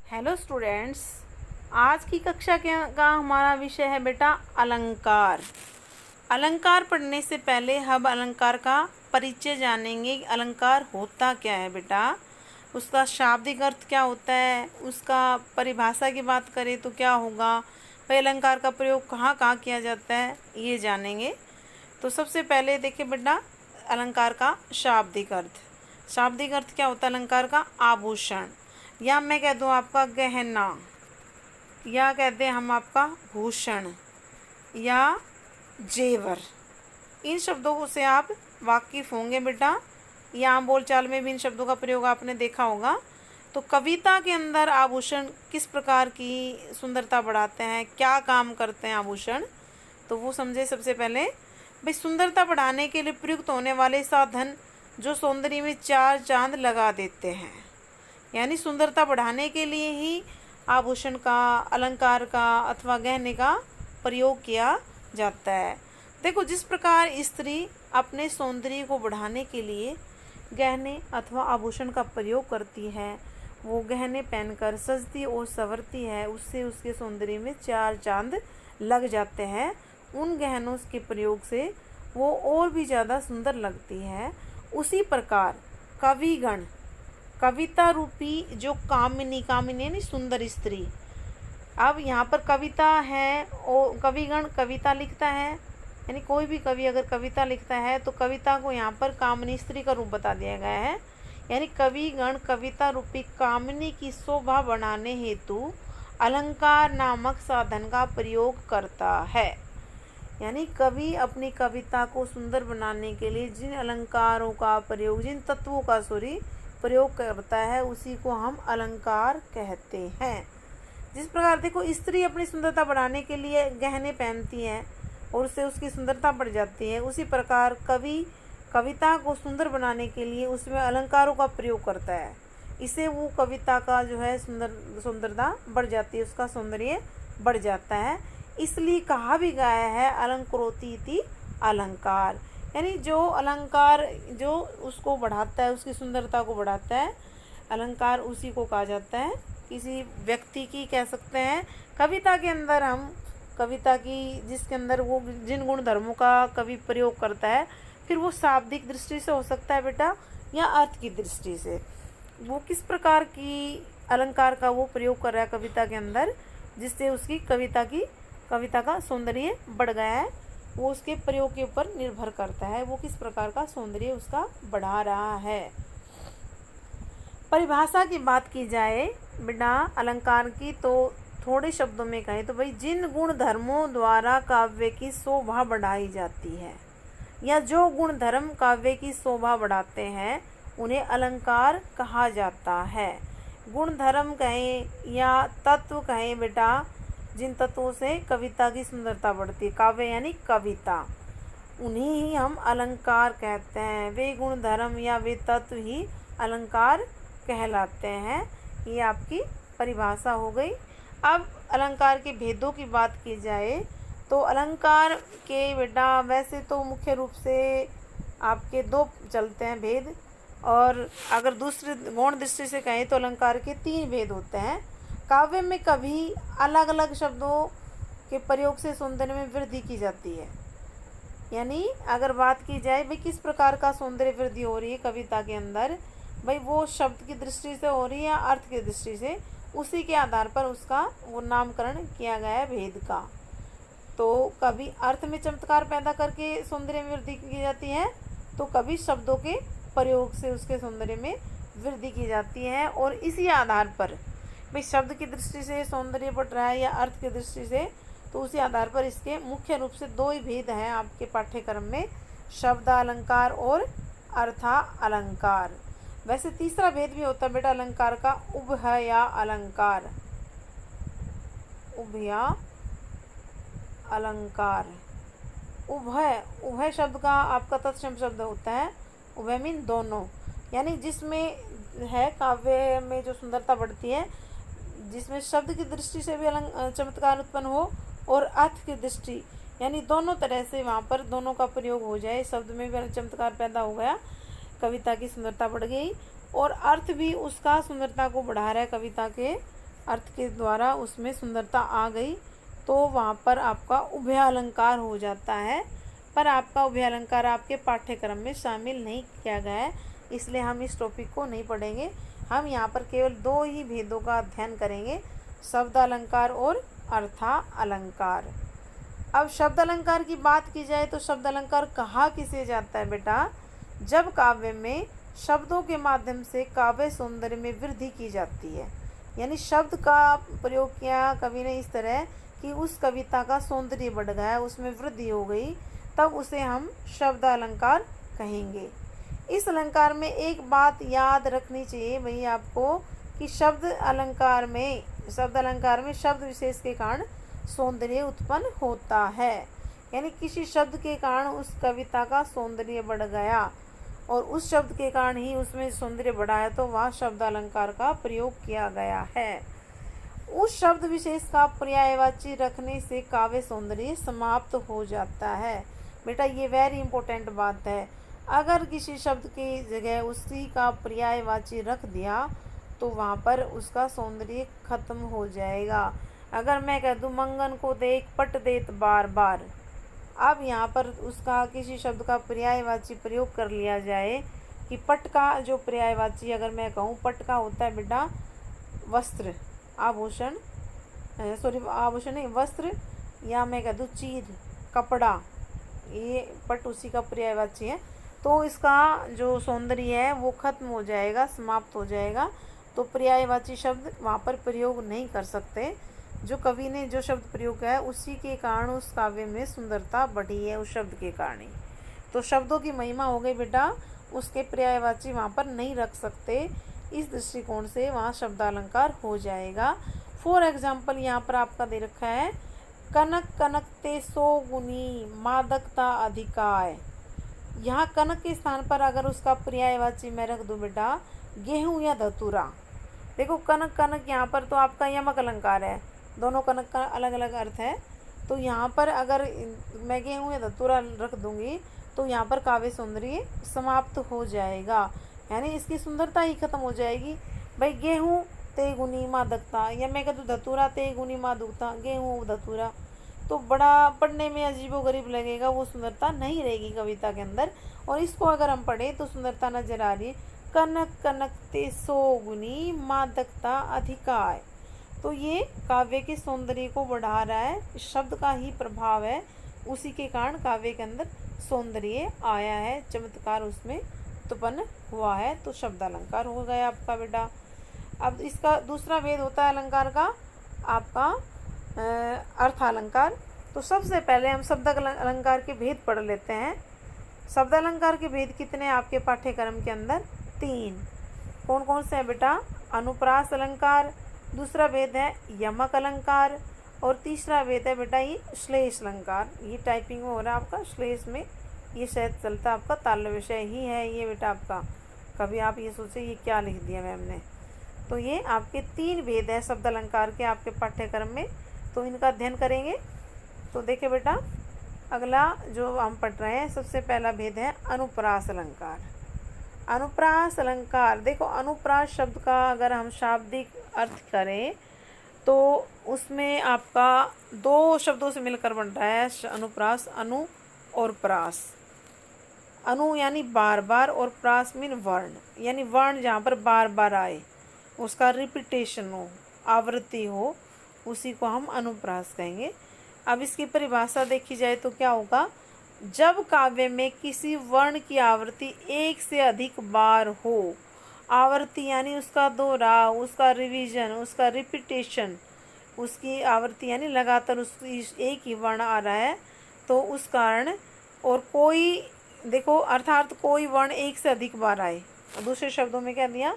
Hello students. आज की कक्षा का हमारा विषय है बेटा अलंकार। अलंकार पढ़ने से पहले हम अलंकार का परिचय जानेंगे। अलंकार होता क्या है बेटा, उसका शाब्दिक अर्थ क्या होता है, उसका परिभाषा की बात करें तो क्या होगा, भाई अलंकार का प्रयोग कहाँ कहाँ किया जाता है, ये जानेंगे। तो सबसे पहले देखिए बेटा अलंकार का शाब्दिक अर्थ। शाब्दिक अर्थ क्या होता है अलंकार का? आभूषण, या मैं कह दूँ आपका गहना, या कहते हैं हम आपका भूषण या जेवर। इन शब्दों से आप वाकिफ होंगे बेटा, या आम बोलचाल में भी इन शब्दों का प्रयोग आपने देखा होगा। तो कविता के अंदर आभूषण किस प्रकार की सुंदरता बढ़ाते हैं, क्या काम करते हैं आभूषण, तो वो समझे। सबसे पहले भाई सुंदरता बढ़ाने के लिए प्रयुक्त होने वाले साधन जो सौंदर्य में चार चांद लगा देते हैं, यानी सुंदरता बढ़ाने के लिए ही आभूषण का, अलंकार का अथवा गहने का प्रयोग किया जाता है। देखो जिस प्रकार स्त्री अपने सौंदर्य को बढ़ाने के लिए गहने अथवा आभूषण का प्रयोग करती है, वो गहने पहनकर सजती और संवरती है, उससे उसके सौंदर्य में चार चांद लग जाते हैं। उन गहनों के प्रयोग से वो और भी ज़्यादा सुंदर लगती है। उसी प्रकार कविगण, कविता रूपी जो कामिनी, कामिनी यानी सुंदर स्त्री। अब यहाँ पर कविता है और कविगण कविता लिखता है, यानी कोई भी कवि अगर कविता लिखता है तो कविता को यहाँ पर कामिनी स्त्री का रूप बता दिया गया है। यानी कविगण कविता रूपी कामिनी की शोभा बढ़ाने हेतु अलंकार नामक साधन का प्रयोग करता है। यानी कवि अपनी कविता को सुंदर बनाने के लिए जिन अलंकारों का प्रयोग, जिन तत्वों का प्रयोग करता है, उसी को हम अलंकार कहते हैं। जिस प्रकार देखो स्त्री अपनी सुंदरता बढ़ाने के लिए गहने पहनती है और उससे उसकी सुंदरता बढ़ जाती है, उसी प्रकार कवि कविता को सुंदर बनाने के लिए उसमें अलंकारों का प्रयोग करता है। इससे वो कविता का जो है सुंदरता बढ़ जाती है, उसका सौंदर्य बढ़ जाता है। इसलिए कहा भी गया है अलंकरोति इति अलंकार, यानी जो अलंकार जो उसको बढ़ाता है, उसकी सुंदरता को बढ़ाता है, अलंकार उसी को कहा जाता है। किसी व्यक्ति की कह सकते हैं कविता के अंदर, हम कविता की जिसके अंदर वो जिन गुण धर्मों का कवि प्रयोग करता है, फिर वो शाब्दिक दृष्टि से हो सकता है बेटा या अर्थ की दृष्टि से, वो किस प्रकार की अलंकार का वो प्रयोग कर रहा है कविता के अंदर, जिससे उसकी कविता का सौंदर्य बढ़ गया है, वो उसके प्रयोग के ऊपर निर्भर करता है, वो किस प्रकार का सौंदर्य उसका बढ़ा रहा है। परिभाषा की बात की जाए बिना अलंकार की, तो थोड़े शब्दों में कहें तो भाई जिन गुण धर्मों द्वारा काव्य की शोभा बढ़ाई जाती है, या जो गुण धर्म काव्य की शोभा बढ़ाते हैं, उन्हें अलंकार कहा जाता है। गुण धर्म कहें या तत्व कहें बेटा, जिन तत्वों से कविता की सुंदरता बढ़ती है, काव्य यानी कविता, उन्हीं ही हम अलंकार कहते हैं। वे गुण धर्म या वे तत्व ही अलंकार कहलाते हैं। ये आपकी परिभाषा हो गई। अब अलंकार के भेदों की बात की जाए तो अलंकार के बेटा वैसे तो मुख्य रूप से आपके दो चलते हैं भेद, और अगर दूसरे गौण दृष्टि से कहें तो अलंकार के तीन भेद होते हैं। काव्य में कभी अलग अलग शब्दों के प्रयोग से सौंदर्य में वृद्धि की जाती है। यानी अगर बात की जाए भाई किस प्रकार का सौंदर्य वृद्धि हो रही है कविता के अंदर, भाई वो शब्द की दृष्टि से हो रही है या अर्थ की दृष्टि से, उसी के आधार पर उसका वो नामकरण किया गया है भेद का। तो कभी अर्थ में चमत्कार पैदा करके सौंदर्य में वृद्धि की जाती है, तो कभी शब्दों के प्रयोग से उसके सौंदर्य में वृद्धि की जाती है। और इसी आधार पर भाई शब्द की दृष्टि से सौंदर्य बढ़ रहा है या अर्थ की दृष्टि से, तो उसी आधार पर इसके मुख्य रूप से दो ही भेद हैं आपके पाठ्यक्रम में, शब्दालंकार और अर्थालंकार। वैसे तीसरा भेद भी होता है बेटा अलंकार का, उभया अलंकार। उभया अलंकार, उभय, उभय शब्द का आपका तत्सम शब्द होता है। उभय मीन दोनों, यानी जिसमें है काव्य में जो सुंदरता बढ़ती है, जिसमें शब्द की दृष्टि से भी चमत्कार उत्पन्न हो और अर्थ की दृष्टि, यानी दोनों तरह से वहाँ पर दोनों का प्रयोग हो जाए। शब्द में भी चमत्कार पैदा हो गया, कविता की सुंदरता बढ़ गई, और अर्थ भी उसका सुंदरता को बढ़ा रहा है कविता के अर्थ के द्वारा उसमें सुंदरता आ गई तो वहाँ पर आपका उभयालंकार हो जाता है। पर आपका उभयालंकार आपके पाठ्यक्रम में शामिल नहीं किया गया है, इसलिए हम इस टॉपिक को नहीं पढ़ेंगे। हम यहाँ पर केवल 2 ही भेदों का अध्ययन करेंगे, शब्द अलंकार और अर्था अलंकार। अब शब्द अलंकार की बात की जाए तो शब्द अलंकार कहा किसे जाता है बेटा? जब काव्य में शब्दों के माध्यम से काव्य सौंदर्य में वृद्धि की जाती है, यानी शब्द का प्रयोग किया कवि ने इस तरह कि उस कविता का सौंदर्य बढ़ गया, उसमें वृद्धि हो गई, तब उसे हम शब्द अलंकार कहेंगे। इस अलंकार में एक बात याद रखनी चाहिए भाई आपको कि शब्द अलंकार में शब्द विशेष के कारण सौंदर्य उत्पन्न होता है, यानी किसी शब्द के कारण उस कविता का सौंदर्य बढ़ गया और उस शब्द के कारण ही उसमें सौंदर्य बढ़ा है, तो वह शब्द अलंकार का प्रयोग किया गया है। उस शब्द विशेष का पर्यायवाची रखने से काव्य सौंदर्य समाप्त हो जाता है। बेटा ये वेरी इंपॉर्टेंट बात है। अगर किसी शब्द की जगह उसी का पर्यायवाची रख दिया तो वहाँ पर उसका सौंदर्य खत्म हो जाएगा। अगर मैं कह दूँ मंगन को देख पट देत बार बार, अब यहाँ पर उसका किसी शब्द का पर्यायवाची प्रयोग कर लिया जाए कि पट का जो पर्यायवाची अगर मैं कहूँ, पट का होता है बेटा वस्त्र, आभूषण, आभूषण नहीं वस्त्र, या मैं कह दूँ चीर, कपड़ा, ये पट उसी का पर्यायवाची है, तो इसका जो सौंदर्य है वो खत्म हो जाएगा, समाप्त हो जाएगा। तो पर्यायवाची शब्द वहाँ पर प्रयोग नहीं कर सकते। जो कवि ने जो शब्द प्रयोग किया है उसी के कारण उस काव्य में सुंदरता बढ़ी है, उस शब्द के कारण ही। तो शब्दों की महिमा हो गई बेटा, उसके पर्यायवाची वहाँ पर नहीं रख सकते, इस दृष्टिकोण से वहाँ शब्दालंकार हो जाएगा। फॉर एग्जाम्पल यहाँ पर आपका दे रखा है कनक कनक ते सो गुनी मादकता अधिकाय। यहाँ कनक के स्थान पर अगर उसका पर्यायवाची मैं रख दूँ बेटा गेहूँ या धतूरा। देखो कनक कनक यहाँ पर तो आपका यमक अलंकार है, दोनों कनक का अलग अलग अर्थ है। तो यहाँ पर अगर मैं गेहूँ या धतूरा रख दूँगी तो यहाँ पर काव्य सौंदर्य समाप्त हो जाएगा, यानी इसकी सुंदरता ही खत्म हो जाएगी। भाई गेहूँ ते गुनी मादकता, या मैं कहूँ धतूरा ते गुनी मादकता, गेहूँ धतूरा, तो बड़ा पढ़ने में अजीबोगरीब लगेगा, वो सुंदरता नहीं रहेगी कविता के अंदर। और इसको अगर हम पढ़ें तो सुंदरता नजर आ रही है, कनक कनक ते सो गुनी मादकता अधिकाय। तो ये काव्य के सौंदर्य को बढ़ा रहा है, शब्द का ही प्रभाव है, उसी के कारण काव्य के अंदर सौंदर्य आया है, चमत्कार उसमें उत्पन्न हुआ है। तो शब्द अलंकार हो गया आपका बेटा। अब इसका दूसरा भेद होता है अलंकार का आपका अर्थ अलंकार। तो सबसे पहले हम शब्द अलंकार के भेद पढ़ लेते हैं। शब्द अलंकार के भेद कितने आपके पाठ्यक्रम के अंदर? 3। कौन कौन से हैं बेटा? अनुप्रास अलंकार, दूसरा भेद है यमक अलंकार, और तीसरा भेद है बेटा ये श्लेष अलंकार। ये टाइपिंग में हो रहा है आपका श्लेष में, ये शायद चलता आपका ताल्य विषय ही है ये बेटा आपका। कभी आप ये सोचे ये क्या लिख दिया मैम ने। तो ये आपके 3 भेद है शब्द अलंकार के आपके पाठ्यक्रम में, तो इनका अध्ययन करेंगे। तो देखिए बेटा अगला जो हम पढ़ रहे हैं, सबसे पहला भेद है अनुप्रास अलंकार। अनुप्रास अलंकार, देखो अनुप्रास शब्द का अगर हम शाब्दिक अर्थ करें तो उसमें आपका 2 शब्दों से मिलकर बन रहा है अनुप्रास, अनु और प्रास। अनु यानी बार बार, और प्रास मीन वर्ण, यानी वर्ण जहाँ पर बार बार आए, उसका रिपीटेशन हो, आवृत्ति हो, उसी को हम अनुप्रास कहेंगे। अब इसकी परिभाषा देखी जाए तो क्या होगा? जब काव्य में किसी वर्ण की आवृत्ति 1 से अधिक बार हो, आवृत्ति यानी उसका दोहराव, उसका रिवीजन, उसका रिपीटेशन, उसकी आवृत्ति यानी लगातार उसकी एक ही वर्ण आ रहा है, तो उस कारण, और कोई देखो अर्थात कोई वर्ण 1 से अधिक बार आए। दूसरे शब्दों में क्या दिया,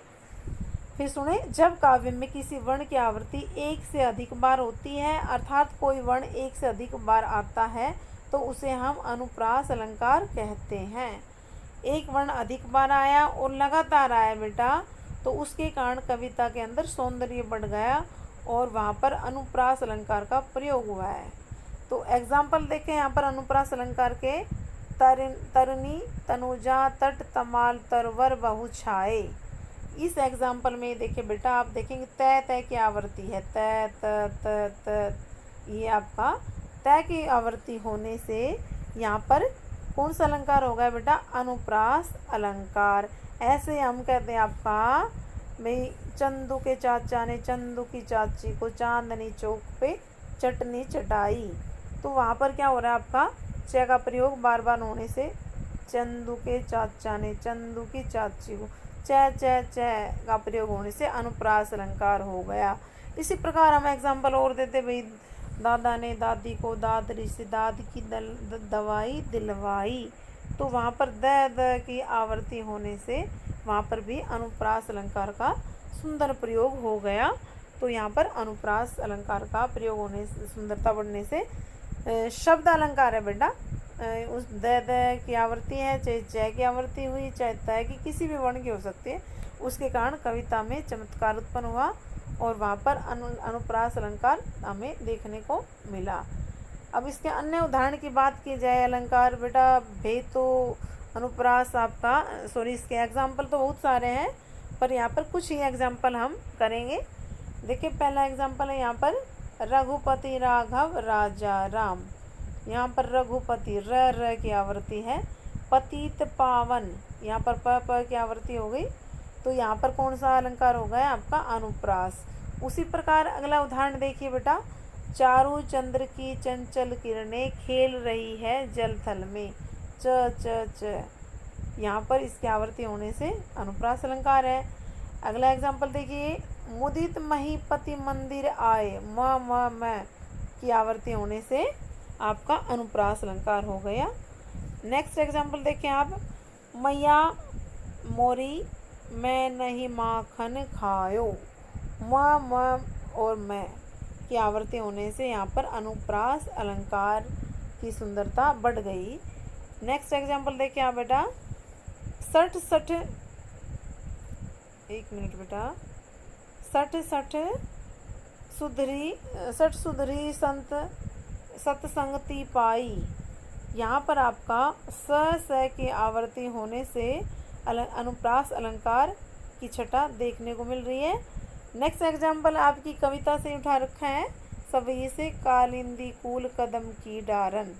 फिर सुने, जब काव्य में किसी वर्ण की आवृत्ति 1 से अधिक बार होती है, अर्थात कोई वर्ण 1 से अधिक बार आता है, तो उसे हम अनुप्रास अलंकार कहते हैं। एक वर्ण अधिक बार आया और लगातार आया बेटा, तो उसके कारण कविता के अंदर सौंदर्य बढ़ गया और वहाँ पर अनुप्रास अलंकार का प्रयोग हुआ है। तो एग्जाम्पल देखें यहाँ पर अनुप्रास अलंकार के, तरुणी तनुजा तट तमाल तरवर बहु छाए। इस एग्जाम्पल में देखिए बेटा, आप देखेंगे तय तय की आवृत्ति है, तय त त त, ये आपका तय की आवृत्ति होने से यहाँ पर कौन सा अलंकार होगा बेटा? अनुप्रास अलंकार। ऐसे हम कहते हैं आपका भाई, चंदू के चाचा ने चंदू की चाची को चांदनी चौक पे चटनी चटाई। तो वहाँ पर क्या हो रहा है आपका? च का प्रयोग बार बार होने से चंदू के चाचा ने चंदू की चाची को च का प्रयोग होने से अनुप्रास अलंकार हो गया। इसी प्रकार हम एग्जाम्पल और देते भाई, दादा ने दादी को दादरी से दाद की दवाई दिलवाई। तो वहाँ पर द की आवृत्ति होने से वहाँ पर भी अनुप्रास अलंकार का सुंदर प्रयोग हो गया। तो यहाँ पर अनुप्रास अलंकार का प्रयोग होने से, सुंदरता बढ़ने से शब्द अलंकार है बेटा। उस द की आवृत्ति है, चाहे च की आवृत्ति हुई, चाहे तय की, किसी भी वर्ण की हो सकती है। उसके कारण कविता में चमत्कार उत्पन्न हुआ और वहाँ पर अनुप्रास अलंकार हमें देखने को मिला। अब इसके अन्य उदाहरण की बात की जाए अलंकार बेटा, भेतो अनुप्रास आपका इसके एग्जाम्पल तो बहुत सारे हैं, पर यहाँ पर कुछ ही एग्जाम्पल हम करेंगे। देखिए पहला एग्जाम्पल है यहाँ पर, रघुपति राघव राजा राम। यहाँ पर रघुपति र की आवृत्ति है, पतित पावन, यहाँ पर प की आवृत्ति हो गई। तो यहाँ पर कौन सा अलंकार हो गया? आपका अनुप्रास। उसी प्रकार अगला उदाहरण देखिए बेटा, चारू चंद्र की चंचल किरणें खेल रही है जल थल में, च यहाँ पर इसकी आवृत्ति होने से अनुप्रास अलंकार है। अगला एग्जाम्पल देखिए, मुदित महीपति मंदिर आए, म की आवृत्ति होने से आपका अनुप्रास अलंकार हो गया। नेक्स्ट एग्जाम्पल देखिए आप, मैया मोरी मैं नहीं माखन खायो, म और मैं की आवृत्ति होने से यहाँ पर अनुप्रास अलंकार की सुंदरता बढ़ गई। नेक्स्ट एग्जाम्पल देखिए आप बेटा, सठ सठ, एक मिनट बेटा, सठ सठ सुधरी संत सत्संगति पाई। यहाँ पर आपका स की आवृत्ति होने से अनुप्रास अलंकार की छटा देखने को मिल रही है। नेक्स्ट एग्जाम्पल आपकी कविता से उठा रखा है, सवई से कालिंदी कूल कदम की डारन,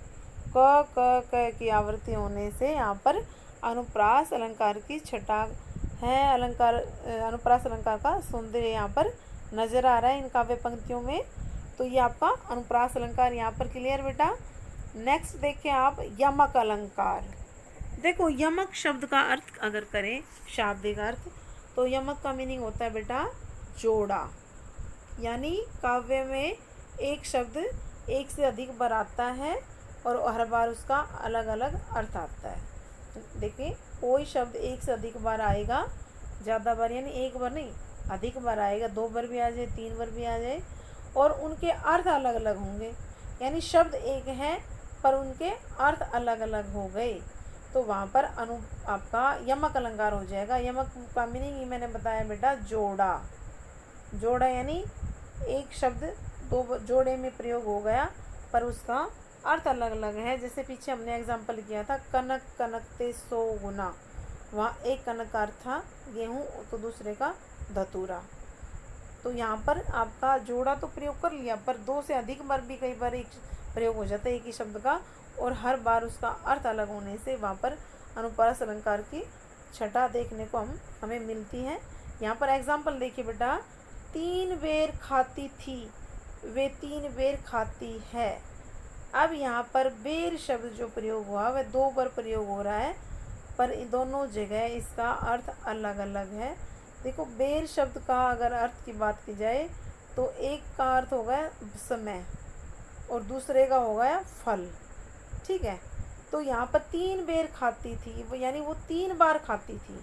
क की आवृत्ति होने से यहाँ पर अनुप्रास अलंकार की छटा है। अनुप्रास अलंकार का सौंदर्य यहाँ पर नजर आ रहा है इन काव्य पंक्तियों में। तो ये आपका अनुप्रास अलंकार यहाँ पर क्लियर बेटा। नेक्स्ट देखिए आप, यमक अलंकार। देखो यमक शब्द का अर्थ अगर करें, शाब्दिक अर्थ, तो यमक का मीनिंग होता है बेटा जोड़ा, यानी काव्य में एक शब्द एक से अधिक बार आता है और हर बार उसका अलग अलग अर्थ आता है। देखिए कोई शब्द एक से अधिक बार आएगा, ज़्यादा बार यानी एक बार नहीं, अधिक बार आएगा, 2 बार भी आ जाए, 3 बार भी आ जाए, और उनके अर्थ अलग अलग होंगे, यानी शब्द एक है पर उनके अर्थ अलग अलग हो गए। तो वहाँ पर आपका यमक अलंकार हो जाएगा। यमक का मीनिंग ही मैंने बताया बेटा, जोड़ा। जोड़ा यानी एक शब्द 2 जोड़े में प्रयोग हो गया पर उसका अर्थ अलग अलग है। जैसे पीछे हमने एग्जाम्पल किया था, कनक कनकते 100 गुना, वहाँ एक कनक का अर्थ था गेहूँ, तो दूसरे का धतूरा। तो यहाँ पर आपका जोड़ा तो प्रयोग कर लिया, पर 2 से अधिक बार भी कई बार एक प्रयोग हो जाता है एक ही शब्द का, और हर बार उसका अर्थ अलग होने से वहाँ पर अनुप्रास अलंकार की छटा देखने को हमें मिलती है। यहाँ पर एग्जाम्पल देखिए बेटा, 3 बेर खाती थी, वे 3 बेर खाती है। अब यहाँ पर बेर शब्द जो प्रयोग हुआ वह 2 बार प्रयोग हो रहा है, पर इन दोनों जगह इसका अर्थ अलग अलग है। देखो बेर शब्द का अगर अर्थ की बात की जाए तो एक का अर्थ हो गया समय और दूसरे का हो गया फल, ठीक है। तो यहाँ पर 3 बेर खाती थी, यानी वो 3 बार खाती थी,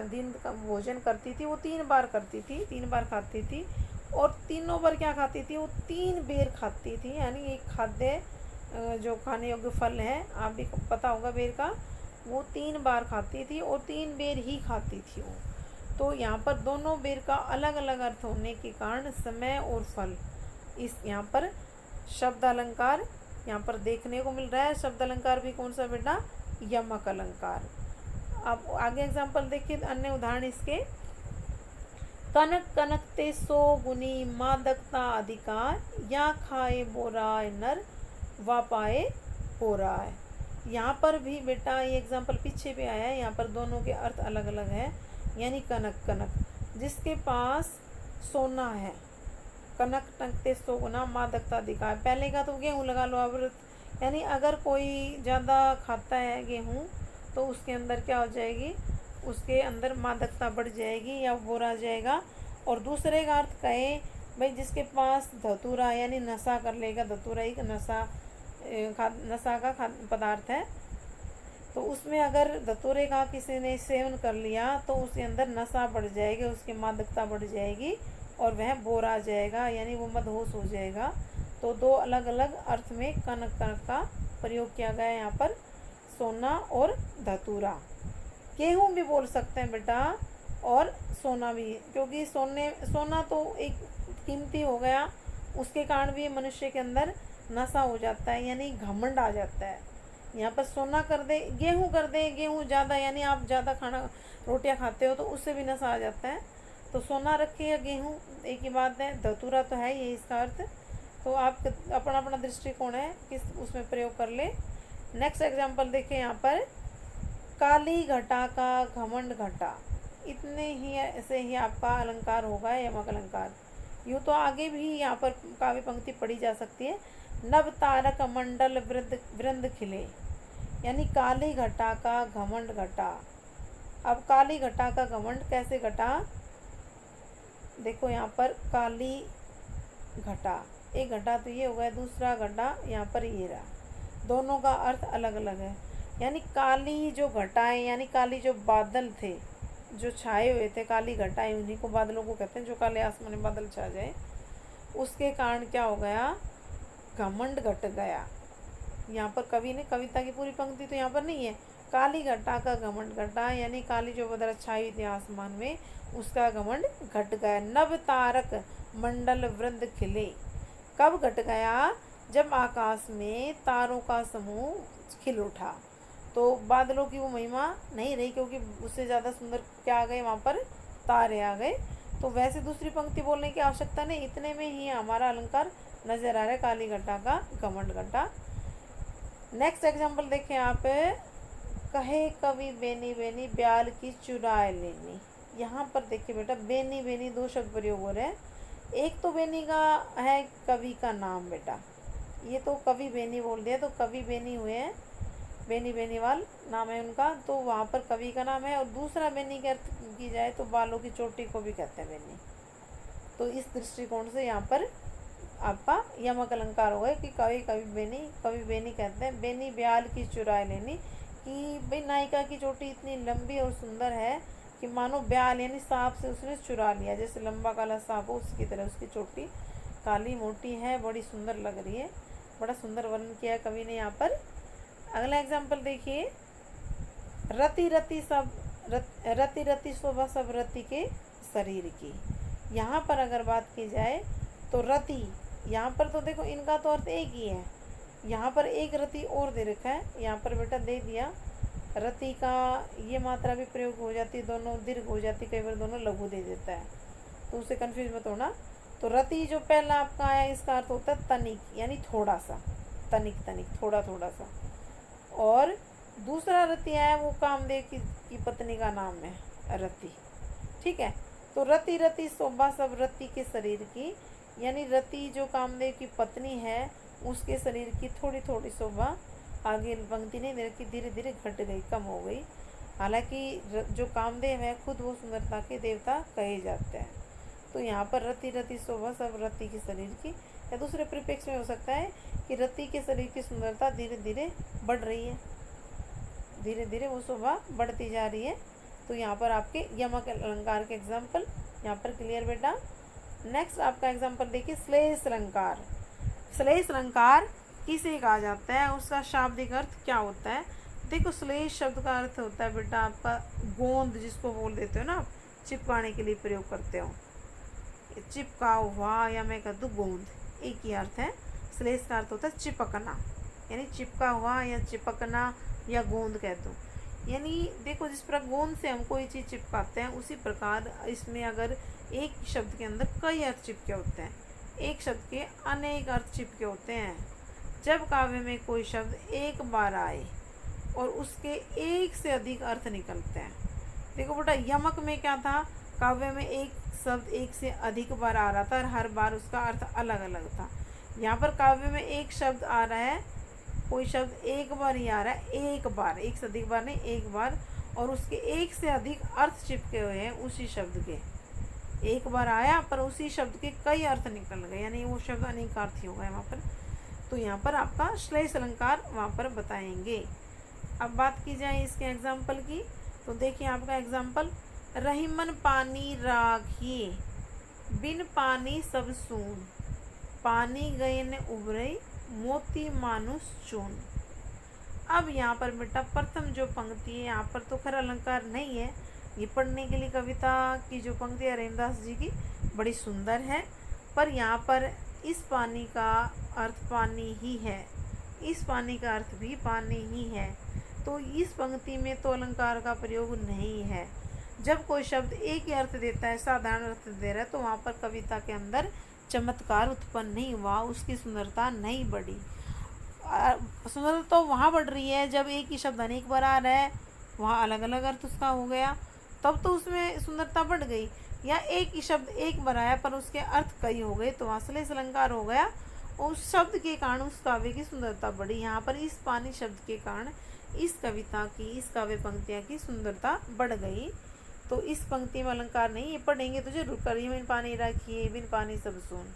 दिन का भोजन करती थी, वो 3 बार करती थी, 3 बार खाती थी, और तीनों बार क्या खाती थी? वो 3 बेर खाती थी, यानी एक खाद्य जो खाने योग्य फल है, आप भी पता होगा बेर का, वो 3 बार खाती थी और 3 बेर ही खाती थी वो। तो यहाँ पर दोनों बेर का अलग अलग अर्थ होने के कारण समय और फल, इस यहाँ पर शब्द अलंकार यहाँ पर देखने को मिल रहा है। शब्द अलंकार भी कौन सा बेटा? यमक अलंकार। अब आगे एग्जाम्पल देखिए, अन्य उदाहरण इसके, कनक कनकते सो गुनी मादकता अधिकार, या खाए बोराय नर वा पाए पोराय। यहाँ पर भी बेटा ये एग्जाम्पल पीछे भी आया है, यहाँ पर दोनों के अर्थ अलग अलग है। यानी कनक कनक जिसके पास सोना है, कनक टंकते सो गुना मादकता अधिकार। पहले का तो गेहूँ लगा लो अब, यानी अगर कोई ज़्यादा खाता है गेहूँ तो उसके अंदर क्या हो जाएगी, उसके अंदर मादकता बढ़ जाएगी या बोरा जाएगा। और दूसरे का अर्थ कहे भाई जिसके पास धतूरा यानी नशा कर लेगा, धतूरा एक नशा का पदार्थ है, तो उसमें अगर धतूरे का किसी ने सेवन कर लिया तो उसके अंदर नशा बढ़ जाएगी, उसकी मादकता बढ़ जाएगी और वह बोरा जाएगा यानी वो मदहोश हो जाएगा। तो दो अलग अलग अर्थ में कनक कनक का प्रयोग किया गया है यहाँ पर, सोना और धतूरा। गेहूँ भी बोल सकते हैं बेटा और सोना भी, क्योंकि सोना तो एक कीमती हो गया, उसके कारण भी मनुष्य के अंदर नशा हो जाता है यानी घमंड आ जाता है। यहाँ पर सोना कर दे, गेहूँ ज़्यादा यानी आप ज़्यादा खाना रोटियाँ खाते हो तो उससे भी नशा आ जाता है। तो सोना रखे या गेहूँ एक ही बात है, धतूरा तो है ये इसका अर्थ। तो आप अपना अपना दृष्टिकोण है किस उसमें प्रयोग कर ले। नेक्स्ट एग्जाम्पल देखें यहाँ पर, काली घटा का घमंड घटा। इतने ही ऐसे ही आपका अलंकार होगा यमक अलंकार। यूँ तो आगे भी यहाँ पर काव्य पंक्ति पढ़ी जा सकती है। नव तारक मंडल वृंद खिले, यानी काली घटा का घमंड घटा। अब काली घटा का घमंड कैसे घटा, देखो यहाँ पर काली घटा, एक घटा तो ये हो गया, दूसरा घटा यहाँ पर ये रहा, दोनों का अर्थ अलग अलग है। यानी काली जो घटाएं यानी काली जो बादल थे जो छाए हुए थे, काली घटाएं उन्हीं को बादलों को कहते हैं, जो काले आसमान में बादल छा जाए, उसके कारण क्या हो गया, घमंड घट गया। यहाँ पर कवि ने, कविता की पूरी पंक्ति तो यहाँ पर नहीं है, काली घटा का घमंड घटा यानी काली जो बादल छाई हुई थी आसमान में उसका घमंड घट गया। नव तारक मंडल वृंद खिले, कब घट गया, जब आकाश में तारों का समूह खिल उठा। तो बादलों की वो महिमा नहीं रही, क्योंकि उससे ज़्यादा सुंदर क्या आ गए, वहाँ पर तारे आ गए। तो वैसे दूसरी पंक्ति बोलने की आवश्यकता नहीं, इतने में ही हमारा अलंकार नजर आ रहा है, काली घटा का घमंड घटा। नेक्स्ट एग्जाम्पल देखें आप, कहे कवि बेनी बेनी ब्याल की चुराए लेनी। यहाँ पर देखिए बेटा बेनी बेनी दो शब्द प्रयोग हो रहे हैं। एक तो बेनी का है कवि का नाम बेटा, ये तो कवि बेनी बोल दिया तो कवि बेनी हुए हैं, बेनी बेनीवाल नाम है उनका, तो वहाँ पर कवि का नाम है। और दूसरा बेनी की अर्थ की जाए तो बालों की चोटी को भी कहते हैं बेनी। तो इस दृष्टिकोण से यहाँ पर आपका यमक अलंकार होगा कि कवि बेनी कहते हैं। बेनी ब्याल की चुराए लेनी, कि भाई नायिका की चोटी इतनी लंबी और सुंदर है कि मानो ब्याल यानी सांप से उसने चुरा लिया, जैसे लंबा काला सांप हो उसकी तरह उसकी चोटी काली मोटी है, बड़ी सुंदर लग रही है। बड़ा सुंदर वर्णन किया है कवि ने यहाँ पर। अगला एग्जाम्पल देखिए, रति रति शोभा सब रति के शरीर की। यहाँ पर अगर बात की जाए तो रति, यहाँ पर तो देखो इनका तो अर्थ एक ही है, यहाँ पर एक रति और दे रखा है, यहाँ पर बेटा दे दिया रति का ये मात्रा भी प्रयोग हो जाती है, दोनों दीर्घ हो जाती, कई बार दोनों लघु दे देता है, तो उसे कंफ्यूज मत होना। तो रति जो पहला आपका आया इसका अर्थ होता है तनिक, यानी थोड़ा सा, तनिक तनिक थोड़ा थोड़ा सा। और दूसरा रति आया वो कामदेव की पत्नी का नाम है रति, ठीक है। तो रति रति शोभा सब रति के शरीर की, यानी रति जो कामदेव की पत्नी है उसके शरीर की थोड़ी थोड़ी शोभा, आगे पंक्ति नहीं दे रखी, धीरे धीरे घट गई, कम हो गई। हालांकि जो कामदेव है खुद वो सुंदरता के देवता कहे जाते हैं। तो यहाँ पर रति रति शोभा सब रति के शरीर की, या दूसरे परिप्रेक्ष में हो सकता है कि रति के शरीर की सुंदरता धीरे धीरे बढ़ रही है, धीरे धीरे वो शोभा बढ़ती जा रही है। तो यहाँ पर आपके यमक अलंकार के एग्जाम्पल यहाँ पर क्लियर बेटा। नेक्स्ट आपका एग्जाम्पल देखिए, श्लेष अलंकार। श्लेष अलंकार किसे कहा जाता है, उसका शाब्दिक अर्थ क्या होता है। देखो श्लेष शब्द का अर्थ होता है बेटा आपका गोंद, जिसको बोल देते हो ना आप, चिपकाने के लिए प्रयोग करते हो, चिपका हुआ या मैं कह दूँ गोंद, एक ही अर्थ है। श्लेष का अर्थ होता है चिपकना, यानी चिपका हुआ या चिपकना या गोंद कह दो। यानी देखो जिस प्रकार गोंद से हम कोई चीज़ चिपकाते हैं उसी प्रकार इसमें अगर एक शब्द के अंदर कई अर्थ चिपके होते हैं, एक शब्द के अनेक अर्थ चिपके होते हैं। जब काव्य में कोई शब्द एक बार आए और उसके एक से अधिक अर्थ निकलते हैं। देखो बेटा, यमक में क्या था, काव्य में एक शब्द एक से अधिक बार आ रहा था और हर बार उसका अर्थ अलग अलग था। यहाँ पर काव्य में एक शब्द आ रहा है, कोई शब्द एक बार ही आ रहा है, एक बार, एक से अधिक बार नहीं, एक बार, और उसके एक से अधिक अर्थ चिपके हुए हैं उसी शब्द के। एक बार आया पर उसी शब्द के कई अर्थ निकल गए, यानी वो शब्द अनेकार्थी हो गए वहाँ पर। तो यहाँ पर आपका श्लेष अलंकार वहाँ पर बताएंगे। अब बात की जाए इसके एग्जाम्पल की, तो देखिए आपका एग्जाम्पल, रहीमन पानी राखिए, बिन पानी सब सून, पानी गए न उबरे, मोती मानुष चून। अब यहाँ पर बेटा प्रथम जो पंक्ति है, यहाँ पर तो खैर अलंकार नहीं है, ये पढ़ने के लिए कविता की जो पंक्ति है रहीमदास जी की बड़ी सुंदर है, पर यहाँ पर इस पानी का अर्थ पानी ही है, इस पानी का अर्थ भी पानी ही है। तो इस पंक्ति में तो अलंकार का प्रयोग नहीं है। जब कोई शब्द एक ही अर्थ देता है, साधारण अर्थ दे रहा है, तो वहाँ पर कविता के अंदर चमत्कार उत्पन्न नहीं हुआ, उसकी सुंदरता नहीं बढ़ी। सुंदरता तो वहाँ बढ़ रही है जब एक ही शब्द अनेक बार आ रहा है, वहाँ अलग अलग अर्थ उसका हो गया, तब तो उसमें सुंदरता बढ़ गई। या एक ही शब्द एक बार आया पर उसके अर्थ कई हो गए, तो वहाँ श्लेष अलंकार हो गया, और उस शब्द के कारण उस काव्य की सुंदरता बढ़ी। यहाँ पर इस पानी शब्द के कारण इस कविता की, इस काव्य पंक्तियाँ की सुंदरता बढ़ गई। तो इस पंक्ति में अलंकार नहीं, ये पढ़ेंगे तो जरूर करिए, बिन पानी रखिए, बिन पानी सब सुन।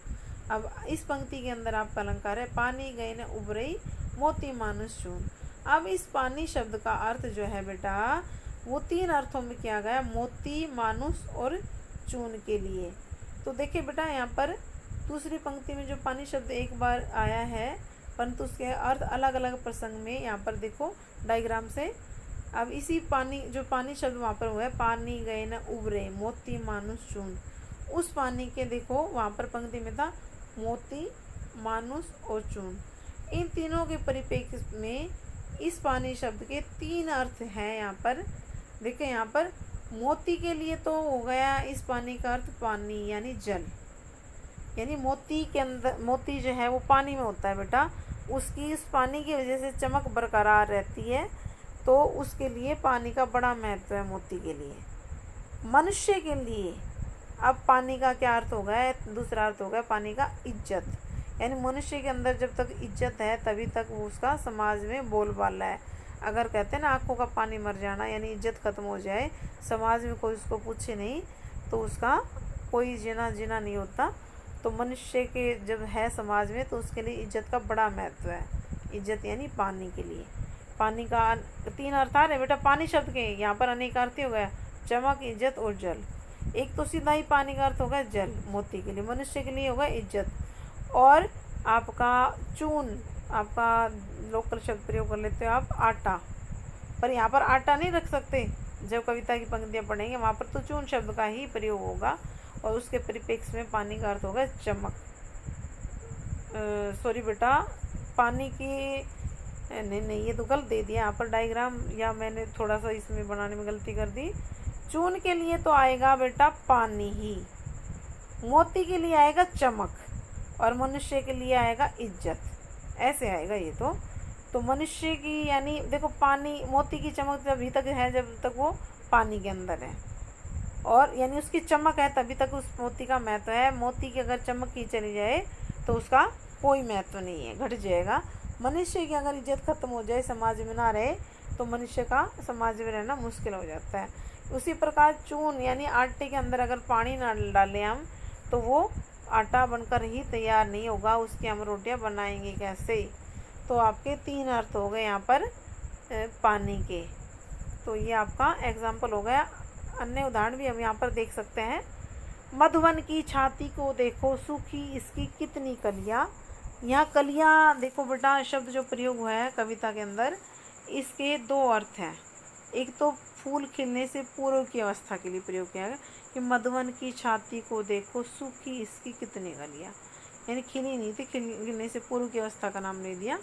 अब इस पंक्ति के अंदर आपका अलंकार है, पानी गए न उबरई, मोती मानुष चून। अब इस पानी शब्द का अर्थ जो है बेटा, वो तीन अर्थों में किया गया, मोती, मानुष और चून के लिए। तो देखिए बेटा, यहाँ पर दूसरी पंक्ति में जो पानी शब्द एक बार आया है, परंतु उसके अर्थ अलग अलग प्रसंग में, यहाँ पर देखो डायग्राम से। अब इसी पानी, जो पानी शब्द वहाँ पर हुआ है, पानी गए न उबरे, मोती मानुष चून, उस पानी के देखो वहाँ पर पंक्ति में था मोती, मानुष और चून। इन तीनों के परिप्रेक्ष्य में इस पानी शब्द के तीन अर्थ हैं। यहाँ पर देखिए, यहाँ पर मोती के लिए तो हो गया इस पानी का अर्थ पानी यानी जल, यानी मोती के अंदर, मोती जो है वो पानी में होता है बेटा, उसकी इस पानी की वजह से चमक बरकरार रहती है, तो उसके लिए पानी का बड़ा महत्व है मोती के लिए। मनुष्य के लिए अब पानी का क्या अर्थ हो गया, दूसरा अर्थ हो गया पानी का इज्जत, यानी मनुष्य के अंदर जब तक इज्जत है तभी तक वो उसका समाज में बोलबाला है। अगर कहते हैं ना आँखों का पानी मर जाना, यानी इज्जत खत्म हो जाए, समाज में कोई उसको पूछे नहीं, तो उसका कोई जीना नहीं होता। तो मनुष्य के जब है समाज में, तो उसके लिए इज्जत का बड़ा महत्व है। इज्जत यानी पानी के लिए। पानी का तीन अर्थ आ रहे बेटा पानी शब्द के, यहाँ पर अनेक अर्थ हो गया, चमक, इज्जत और जल। एक तो सीधा ही पानी का अर्थ होगा जल, मोती के लिए, मनुष्य के लिए होगा इज्जत। और आपका चून, आपका लोकल शब्द प्रयोग कर लेते हो आप आटा, पर यहाँ पर आटा नहीं रख सकते, जब कविता की पंक्तियाँ पढ़ेंगे वहाँ पर तो चून शब्द का ही प्रयोग होगा, और उसके परिप्रेक्ष्य में पानी का अर्थ होगा चमक। सॉरी बेटा, पानी की नहीं ये तो गलत दे दिया यहाँ पर डायग्राम, या मैंने थोड़ा सा इसमें बनाने में गलती कर दी। चून के लिए तो आएगा बेटा पानी ही, मोती के लिए आएगा चमक, और मनुष्य के लिए आएगा इज्जत, ऐसे आएगा ये तो मनुष्य की, यानी देखो पानी, मोती की चमक तभी तक है जब तक वो पानी के अंदर है, और यानी उसकी चमक है तभी तक उस मोती का महत्व है। मोती की अगर चमक ही चली जाए तो उसका कोई महत्व नहीं है, घट जाएगा। मनुष्य की अगर इज्जत खत्म हो जाए, समाज में ना रहे, तो मनुष्य का समाज में रहना मुश्किल हो जाता है। उसी प्रकार चून यानी आटे के अंदर अगर पानी ना डालें हम, तो वो आटा बनकर ही तैयार नहीं होगा, उसकी हम रोटियां बनाएंगे कैसे। तो आपके तीन अर्थ हो गए यहाँ पर पानी के। तो ये आपका एग्जाम्पल हो गया। अन्य उदाहरण भी हम यहाँ पर देख सकते हैं। मधुवन की छाती को देखो सूखी इसकी कितनी कलियाँ। यहाँ कलियाँ देखो बेटा, शब्द जो प्रयोग हुआ है कविता के अंदर, इसके दो अर्थ हैं। एक तो फूल खिलने से पूर्व की अवस्था के लिए प्रयोग किया गया कि मधुवन की छाती को देखो सूखी इसकी कितनी कलियाँ, यानी खिली नहीं थी, खिलने से पूर्व की अवस्था का नाम ले दिया।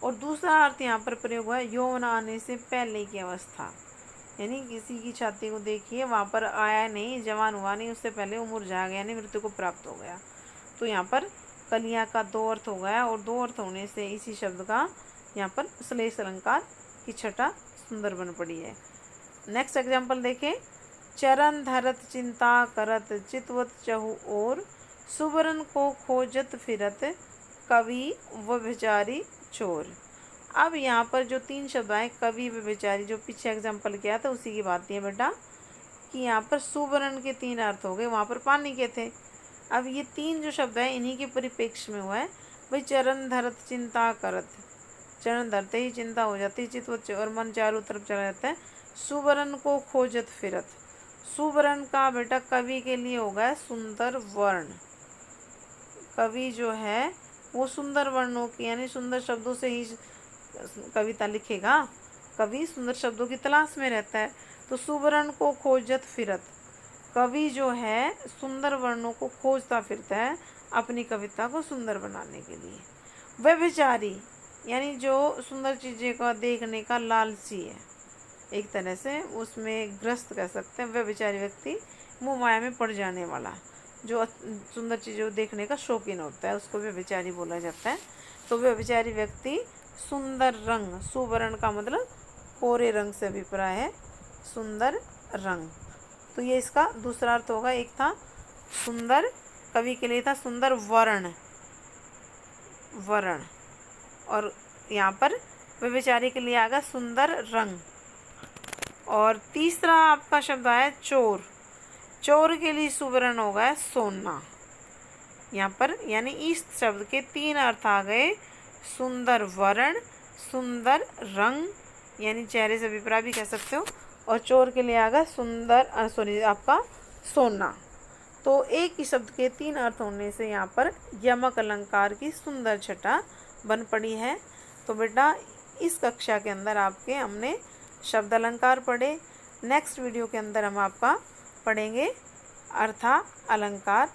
और दूसरा अर्थ यहाँ पर प्रयोग हुआ है यौवन आने से पहले की अवस्था, यानी किसी की छाती को देखिए, वहाँ पर आया नहीं, जवान हुआ नहीं, उससे पहले वो मुरझा गया, यानी मृत्यु को प्राप्त हो गया। तो यहाँ पर कलियाँ का 2 अर्थ हो गया, और 2 अर्थ होने से इसी शब्द का यहाँ पर श्लेष अलंकार की छटा सुंदर बन पड़ी है। नेक्स्ट एग्जाम्पल देखें। चरण धरत चिंता करत चितवत चहु और सुवरन को खोजत फिरत कवि व बेचारी चोर। अब यहाँ पर जो 3 शब्द आए, कवि व बेचारी, जो पीछे एग्जाम्पल किया था उसी की बात है बेटा, कि यहाँ पर सुवर्ण के 3 अर्थ हो गए, वहाँ पर पानी के थे। अब ये 3 जो शब्द हैं इन्हीं के परिप्रेक्ष्य में हुआ है। भाई चरण धरत चिंता करत, चरण धरते ही चिंता हो जाती है, चितवत और मन चारों तरफ चला जाता है। सुवर्ण को खोजत फिरत, सुवर्ण का बेटा कवि के लिए होगा सुंदर वर्ण। कवि जो है वो सुंदर वर्णों की, यानी सुंदर शब्दों से ही कविता लिखेगा। कवि सुंदर शब्दों की तलाश में रहता है। तो सुवर्ण को खोजत फिरत, कवि जो है सुंदर वर्णों को खोजता फिरता है अपनी कविता को सुंदर बनाने के लिए। व्यभिचारी यानी जो सुंदर चीज़ें का देखने का लालची है, एक तरह से उसमें ग्रस्त कह सकते हैं। व्यभिचारी व्यक्ति मुँह माया में पड़ जाने वाला, जो सुंदर चीज़ों देखने का शौकीन होता है, उसको व्यभिचारी बोला जाता है। तो व्यभिचारी व्यक्ति सुंदर रंग, सुवर्ण का मतलब कोरे रंग से अभिप्राय है, सुंदर रंग। तो ये इसका दूसरा अर्थ होगा। एक था सुंदर, कवि के लिए था सुंदर वर्ण, वर्ण, और यहाँ पर व्यभिचारी के लिए आएगा सुंदर रंग। और तीसरा आपका शब्द आया चोर, चोर के लिए सुवर्ण होगा सोना। यहाँ पर यानी इस शब्द के 3 अर्थ आ गए, सुंदर वर्ण, सुंदर रंग, यानी चेहरे से अभिप्राय भी कह सकते हो, और चोर के लिए आएगा सुंदर आपका सोना। तो एक ही शब्द के 3 अर्थ होने से यहाँ पर यमक अलंकार की सुंदर छटा बन पड़ी है। तो बेटा इस कक्षा के अंदर आपके हमने शब्द अलंकार पढ़े। नेक्स्ट वीडियो के अंदर हम आपका पढ़ेंगे अर्था अलंकार।